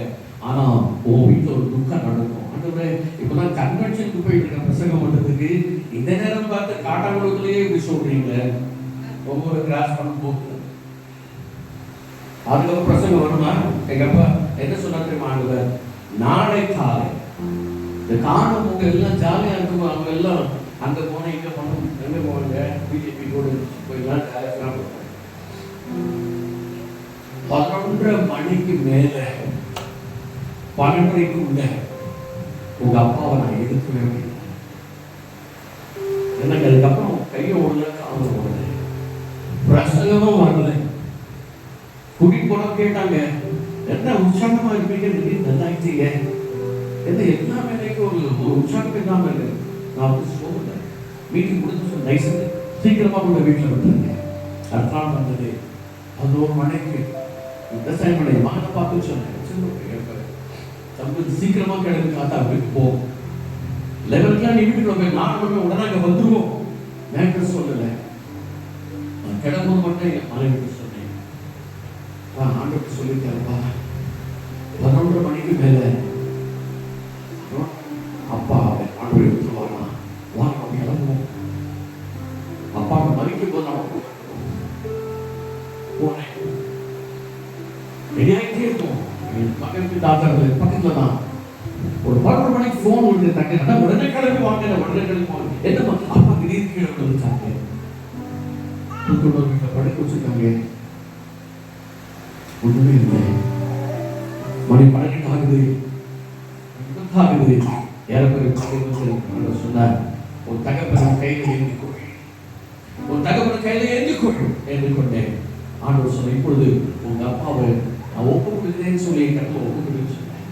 ஆனா உன் வீட்டில் ஒரு துக்கம் நடக்கும். ஆண்டவரே இப்பதான் கன்வென்ஷனுக்கு போயிட்டு இருக்க பிரசங்கம் பண்றதுக்கு இந்த நேரம் பார்த்து காட்டாங்குளத்திலேயே இப்படி சொல்றீங்க. ஒவ்வொரு கிராஸ் பண்ணும் போது அதுக்கப்புறம் பிரசங்கம் வருமா? எங்க அப்பா என்ன சொன்னா தெரியுமா? ஆண்டவர் நாளை காலை இந்த காணும் பொங்கல் எல்லாம் ஜாலியா இருக்கும். அவங்க எல்லாம் அங்க போன இங்க போனோம் எங்க போவாங்க பிஜேபி கூட போயெல்லாம் ஜாலியாக 11:30 மணிக்கு மேல 12:30 உங்க அப்பாவை நான் எடுக்கவே எனக்கு அதுக்கப்புறம் கையை ஓடல காலம் ஓடல பிரசங்கமும் வரல. கூட்டிட்டு போன கேட்டாங்க என்ன உற்சாகமா இருப்பீங்க நல்லாயிட்டீங்க என்ன எல்லாமே ஒரு உற்சாகம் இல்லாம இருக்கு. நான் வந்து சொல்றேன் மீட்டிங் முடிச்சு நைஸ் சீக்கிரமா உங்க வீட்டில் விட்டுருங்க. அடுத்த நாள் வந்தது 11 மணிக்கு விவசாயம் பண்ண மகனை பார்த்து சொன்னேன், தம்பி சீக்கிரமா கிளம்பி காத்தா வீட்டுக்கு போ, 11 நீ வீட்டுக்குள்ள போய் 4 மணி உடனே அங்க வந்துருவோம். மேற்க சொல்லல, நான் கிளம்பும் மட்டும் என் மனைவிட்டு சொன்னேன். ஆண்டவருக்கு சொல்லிட்டாருப்பா, 11 மணிக்கு மேல அப்பா ஆண்டவர் எடுத்து வரலாம், வாங்க கிளம்புவோம். அப்பாவை மறிக்கும் போது நான் போனேன். ரெடியாகிட்டே இருக்கும். என் பக்கத்து டாக்டர் பக்கத்துல தான் ஒரு 11 மணிக்கு போன் வந்து தக்க உடனே கிளம்பி வாங்க, உடனே கிளம்பி வாங்க. என்னம்மா அப்பா திடீர்னு கீழே விழுந்துட்டாங்க, வீட்டுல படுக்க வச்சிருக்காங்க. ஒண்ணுமே இல்லை. மணி 12 ஆகுது, ஏறப்பெரிய சொன்னார், உன் தகப்பன் கையில ஏந்தி கொள், உன் தகப்பன் கையில ஏந்தி கொள் என்று கொண்டேன். ஆண்டவர் சொன்ன, இப்பொழுது உங்க அப்பாவை நான் ஒப்பு கொடுக்கிறேன்னு சொல்லி என் கருத்துல ஒப்பு கொடுத்து சொன்னேன்.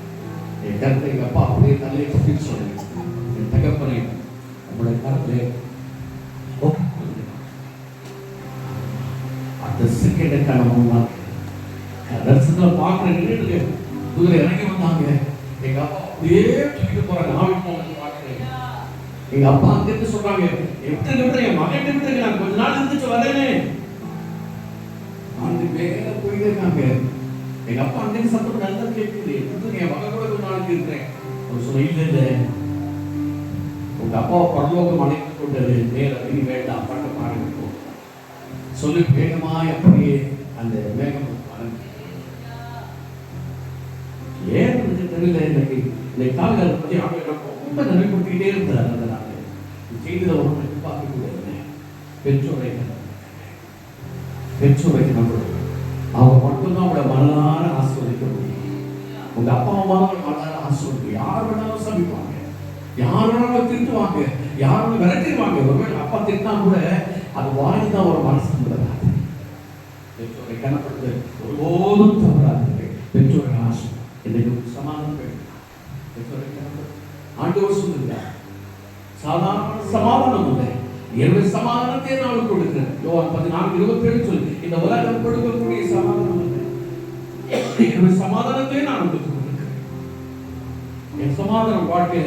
என் கருத்தை எங்க அப்பா அப்படியே நல்லே பற்றி சொன்னேன். என் தகப்பனை நம்முடைய கருத்திலே ஒப்பு கொடுக்கிறேன். அந்த செகண்டுக்கான முன்னாள் தரிசனத்துல பார்க்கிற நின்றுட்டு குதிரை இறங்கி வந்தாங்க. எங்க அப்பா அப்படியே தூக்கிட்டு போறாங்க. நான் பார்க்கிறேன். எங்க அப்பா அங்கிருந்து சொல்றாங்க, எப்படி என் மகன் விட்டு நான் கொஞ்ச நாள் இருந்துச்சு வரேனே. அந்த வேலை போயிட்டே இருக்காங்க. எங்க அப்பா அன்னைக்கு சத்தம் நல்லா கேட்குது, என் மகன் கூட கொஞ்ச நாளைக்கு இருக்கிறேன். அவர் சொல்ல, இல்லை உங்க அப்பாவை பரலோகம் அழைத்து கொண்டது, நேரம் இனி வேண்டாம், பண்ண பாருங்க சொல்லி வேகமா அப்படியே அந்த மேகம் ஏன் தெரியல. இன்னைக்கு இந்த காலங்களை பற்றி ஆண்டவர் ரொம்ப நினைவுபடுத்திக்கிட்டே இருந்தார். அந்த நாள் செய்தியில் ஒன்று எதிர்பார்க்கக்கூடிய பெற்றோரை நம்புறது, அவங்க மட்டும்தான் அவங்கள மனதார ஆசீர்வதிக்க முடியும். உங்க அப்பா அம்மாவும் மனதார ஆசீர்வதிக்க, யார் வேணாலும் சமைப்பாங்க, யார் வேணாலும் திட்டுவாங்க, யாரும் விரட்டிடுவாங்க. ஒருவேளை அப்பா திட்டினா கூட அது வாய்தான் ஒரு மனசு வராது. பெற்றோரை கனப்படுத்த ஒருபோதும் தவறாது. பெற்றோரை ஆசை எனக்கு சமாதானம் பெற்றோரை கனப்படுத்த ஆண்டவர் சொல்லுகிறார், சாதாரண சமாதானம் இல்லை, என்னுடைய சமாதானத்தை நான் கொடுக்கிறேன். யோவான் 14:27 சொல்லி, இந்த உலகம் கொடுக்கக்கூடிய சமாதானம் இல்லை, என்னுடைய சமாதானத்தை நான் உங்களுக்கு கொடுக்கிறேன். என் சமாதானம் வாழ்க்கை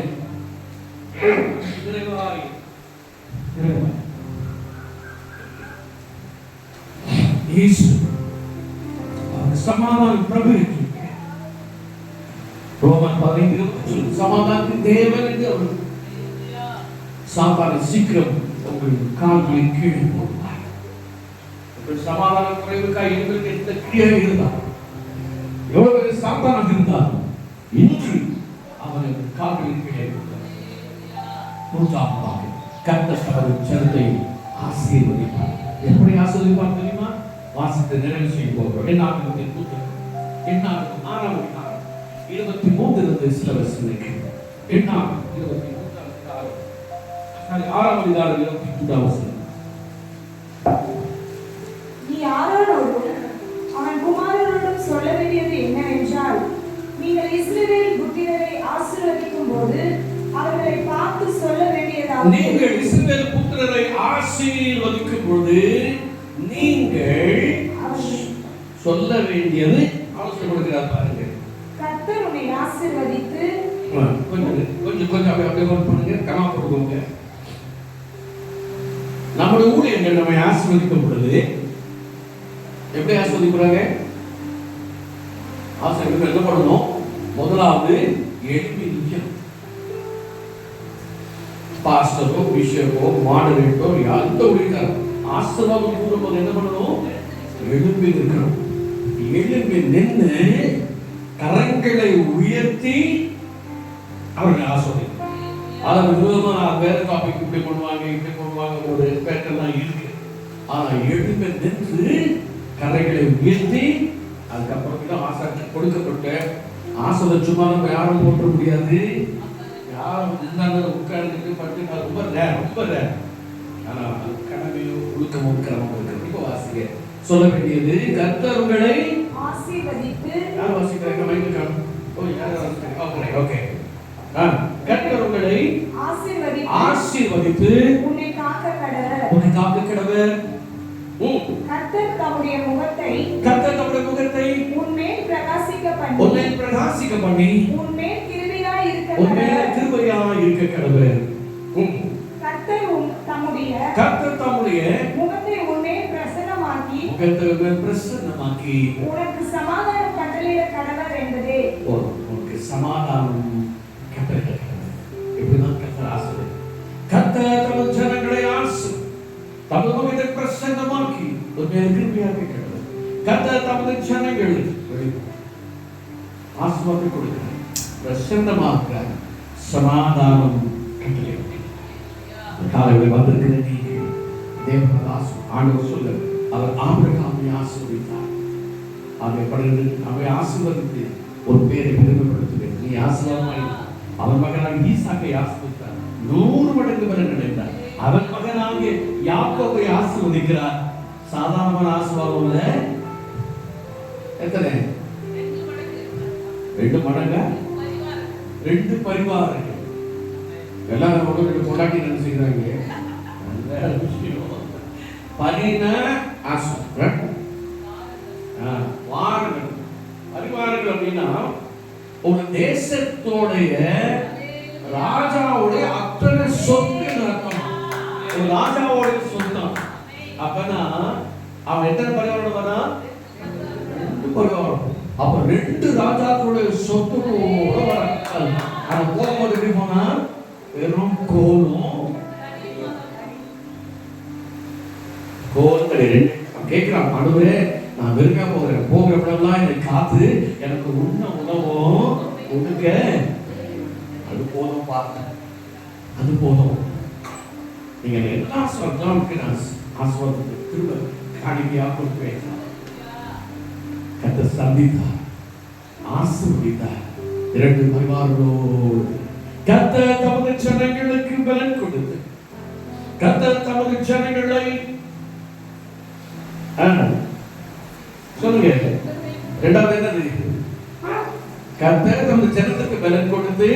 சமாதானம் பிரபு. ரோமன் 15:20 சமாதானத்தின் தேவன் என்று அவர் சாத்தானை சீக்கிரம் உங்கள் கால்களின் கீழே போடுவார். உங்கள் சமாதான குறைவுக்காக எங்களுக்கு எந்த கிரியாக இருந்தார், எவ்வளவு சாத்தானாக இருந்தார், இன்று அவனை கால்களின் கீழே போடுவார். மூன்றாவதாக கர்த்தர் தமது ஜனத்தை ஆசீர்வதிப்பார். எப்படி ஆசீர்வதிப்பார் தெரியுமா? வாசித்து நிறைவு செய்ய போகிறோம். என்னாகும் 6ஆம் அதிகாரம் 23 சில வசனங்களுக்கு. என்னாகும் 6ஆம் அதிகாரம் 23 வசனம். நீ ஆரோனோடும் அவன் குமாரரோடும் சொல்ல வேண்டியது என்னவென்றால், நீங்கள் இஸ்ரவேல் புத்திரரை ஆசீர்வதிக்கும் போது அவர்களை பார்த்து சொல்ல வேண்டியதாவது, நீங்கள் இஸ்ரவேல் புத்திரரை ஆசீர்வதிக்கும் போது நீங்கள் சொல்ல வேண்டியது அவசியம் கொடுக்கிறார். பாருங்க, கர்த்தர் உன்னை ஆசீர்வதித்து கொஞ்சம் அப்படியே பண்ணுங்க, கமா கொடுங்க. நம்முடைய ஊழியர்கள் நம்மை ஆசீர்வதிக்கும் பொழுது எப்படி ஆசீர்வதிக்கிறாங்க? ஆசீர்வதிக்க என்ன பண்ணணும்? முதலாவது எழுப்பி நிற்கணும். பாஸ்டரோ பிஷப்போ மாடரேட்டோ எந்த ஊழியக்காரோ ஆசீர்வாதம் கூறும்போது என்ன பண்ணணும்? எழுப்பி நிற்கணும். எழுப்பி நின்று கரங்களை உயர்த்தி அவர்களை ஆசீர்வதிக்கணும். அதை விரோதமா வேற டாபிக் இப்படி பண்ணுவாங்க ஒரு பேட்டர்லாம் இருக்கு. ஆனா எழுப்பி நின்று கரைகளை உயர்த்தி அதுக்கப்புறம் ஆசாக்கு கொடுக்கப்பட்ட ஆசை சும்மா நம்ம யாரும் போட்ட முடியாது. யாரும் நின்றாலும் உட்கார்ந்துட்டு பட்டு ரொம்ப ரேர். ஆனா அது கடமையும் ஒழுக்கமும் கிரமம் இருக்கு. இப்போ வாசிக்க சொல்ல வேண்டியது, கர்த்தர் உங்களை ஆசீர்வதித்து, யார் வாசிக்கிறாங்க? மைக்கேல் யார் வாசிக்கிறாங்க? ஓகே. கர்த்தர் உங்களை ஆசீர்வதித்து உன்னை காக்க கடவர். கர்த்தர் தம்முடைய முகத்தை உன் பிரகாசிக்க பண்ணி உன்மேல் கிருபையாய் இருக்க உன்மேல் கிருபையாய் இருக்க கடவுள். கர்த்தர் தம்முடைய முகத்தை உன்மேல் பிரசன்னமாக்கி உனக்கு சமாதானம் கட்டளையிட கடவர் என்பதே. உனக்கு சமாதானம் கட்டளையிட கடவர். இப்படிதான் கர்த்தர் ஆசீர்வதி. கர்த்தர் தமது ஜனங்களை தமது முகத்தை பிரசன்னமாக்கி உன்மேல் கிருபையாக கடவர். கர்த்தர் தமது ஜனங்களை ஆசீர்வாதத்தை கொடுக்கிறார், பிரசன்னமாக்குறார், சமாதானம் கட்டளையிட. காலையில் வந்திருக்கிற நீங்கள் தேவன் ஆண்டவர் சொல்ல அவர் ஆபிரகாமை ஆசீர்வதித்தார். அவை ஆசீர்வதித்து ஒரு பேரை பெருமைப்படுத்துவேன், நீ ஆசீர்வாதமாய். அவன் மகனாக ஈசாக்கை ஆசீர்வதித்தார், 100 மடங்கு பலன் கிடைத்தார். அவன் மகனாக யாக்கோபை ஆசீர்வதிக்கிறார். சாதாரணமான ஆசீர்வாதம் இல்ல, எத்தனை? 2 மடங்கு, 2 பரிவாரங்கள். எல்லாரும் கொண்டாட்டி என்ன செய்யறாங்க? பரிவாரங்கள் அப்படின்னா ஒரு தேசத்தோடைய ராஜாவுடைய அத்தனை சொத்து அர்த்தம். ஒரு ராஜாவுடைய சொந்தம். அப்பனா அவன் எத்தனை பரிவாரம் வரா? 2 பரிவாரம். அப்ப 2 ராஜாக்களுடைய சொத்து போகும்போது எப்படி போனா வெறும் கோலும் கேட்கிறான். அனுவே நான் வெறுக்கா போகிறேன், போகிறப்பெல்லாம் என்னை காத்து எனக்கு உண்ண உணவும் உனக்க அது போதும் பார்த்தேன், அது போதும். நீங்க எல்லா சொல்லாமுக்கு நான் ஆஸ்வாதத்தை திரும்ப காணிக்கையாக கொடுப்பேன். கர்த்தர் சந்தித்தார், ஆசீர்வதித்தார் 2 பரிவாரங்களோடு. கர்த்தர் தமது ஜனங்களுக்கு பலன் கொடுத்து, கர்த்தர் தமது ஜனங்களை சொல்லுங்க. 2வது என்னது? கர்த்தர் தமது ஜனத்துக்கு பலன் கொடுத்து,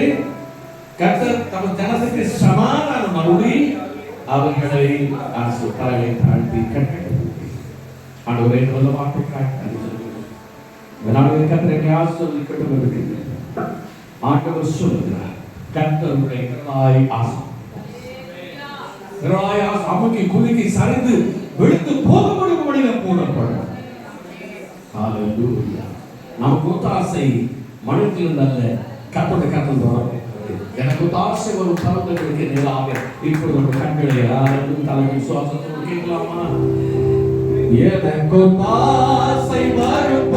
கர்த்தர் தமது ஜனத்துக்கு சமாதானம் அருளி அவர்களை தலை தாழ்த்தி கட்டளையிட்டார். ஆண்டவரே நல்ல வார்த்தை கர்த்தரை ஆசீர்வதிக்கட்டும் இருக்கிறார். ஆண்டவர் சொல்லுகிறார், கர்த்தருடைய அமுக்கி குலுக்கி சரிந்து வெளுத்து போக முடியும் போடப்படும். நமக்கு ஒத்தாசை மனத்திலிருந்து அல்ல, கர்த்தருடைய கர்த்தர் வரும். எனக்கு ஒத்தாசை வரும் தருணங்களுக்கு நேராக இப்பொழுது ஒரு கண்களை தலைமை சுவாசத்தோடு கேட்கலாமா? எனக்கு ஒத்தாசை வரும்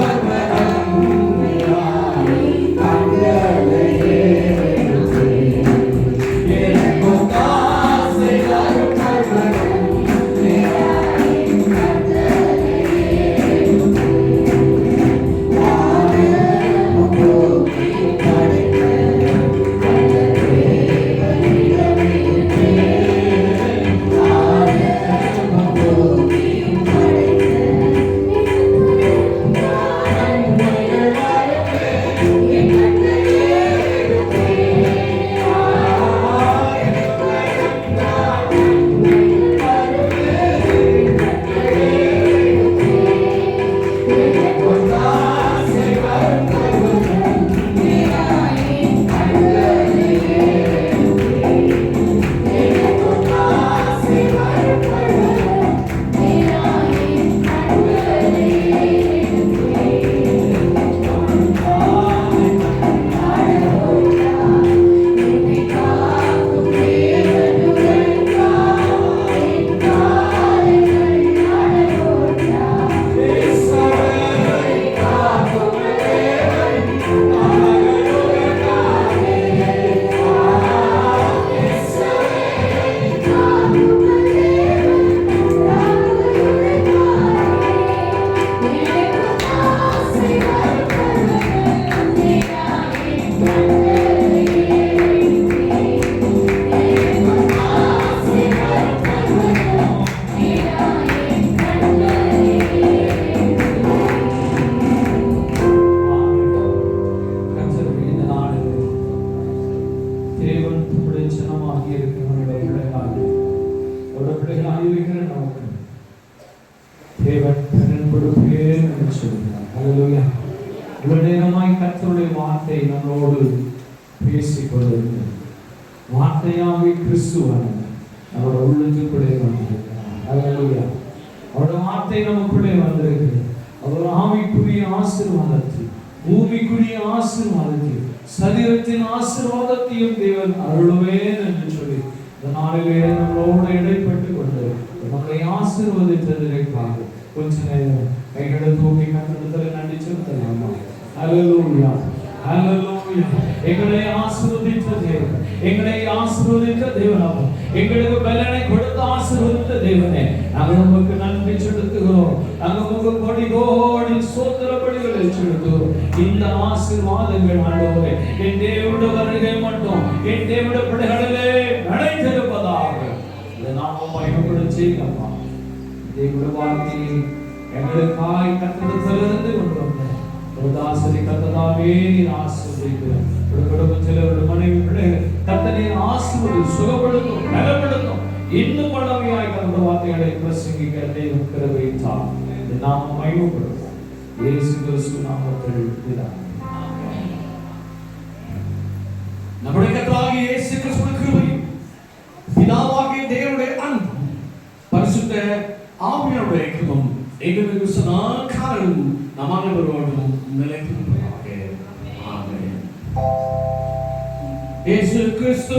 இவ்வளவு நேரமாய் கர்த்தருடைய வார்த்தை நம்மளோடு பேசிக் கொண்டிருக்கிறது. வார்த்தையாகவே கிறிஸ்துவானது நம்மளோட உள்ளத்துக்குள்ளே வந்திருக்கிறார். அல்லேலூயா. அவருடைய வார்த்தை நமக்குள்ளே வந்திருக்கிறது. அவர் ஆவிக்குரிய ஆசீர்வாதத்தை, பூமிக்குரிய ஆசீர்வாதத்தை, சரீரத்தின் ஆசீர்வாதத்தையும் தேவன் அருள்வேன் என்று சொல்லி இந்த நாளிலே நம்மளோடு இடைப்பட்டு கொண்டு நம்மை ஆசீர்வதித்ததற்காக கொஞ்ச நேரம் கைகளை தூக்கி கர்த்தரிடத்தில் நன்றி செலுத்தலாமா? அல்லேலூயா, அல்லேலூயா. எங்களை ஆசீர்வதித்த தேவன், எங்களை ஆசீர்வதித்த தேவன், எங்களுக்கு பலனை கொடுத்து ஆசீர்வதித்த தேவனே, நாங்கள் உமக்கு நன்றி செலுத்துகிறோம். நாங்கள் உமக்கு கோடி கோடி ஸ்தோத்திர பலிகளை செலுத்துகிறோம். இந்த ஆசீர்வாதங்கள் ஆண்டவரே என் தேவனுடைய வருகை மட்டும் என் தேவனுடைய பிள்ளைகளிலே நடைபெறுவதாக இதை நாம பயன்பட செய்யலாமா? தேவனுடைய வார்த்தையை எங்களுக்காய் கர்த்தரிடத்திலிருந்து கொண்டு வந்த தாசரை கர்த்ததாவே நீர் ஆசீர்வதிக்கிறேன். குடும்பத்தில் மனைவி பிள்ளைகள் கர்த்தரை ஆசீர்வதி சுகப்படுத்தும், பலப்படுத்தும். இன்னும் பலமையாய் கர்த்தருடைய வார்த்தைகளை பிரசங்கிக்க தேவன் கிருபை தாரும். நாம மகிமைப்படுவோம். இயேசு கிறிஸ்து நாமத்தில் பிதாவே. நம்முடைய கர்த்தராகிய இயேசு கிறிஸ்துவின் கிருபையும் பிதாவாகிய தேவனுடைய அன்பும் பரிசுத்த ஆவியானவருடைய ஐக்கியமும் எங்களுக்கு சதா காலமும் நம் அனைவரோடும் நிலைத்திருப்பதாக. ஆமென். இயேசு கிறிஸ்து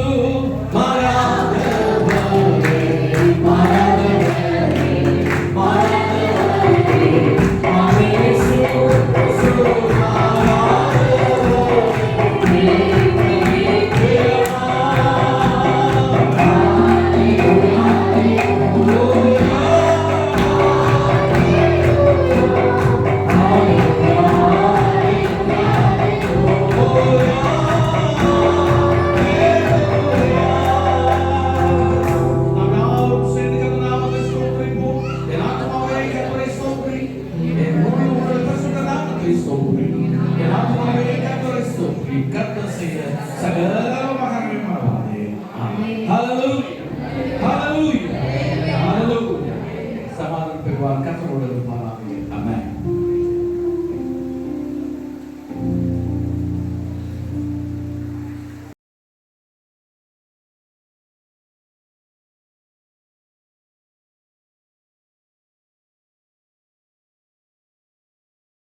Hallelujah.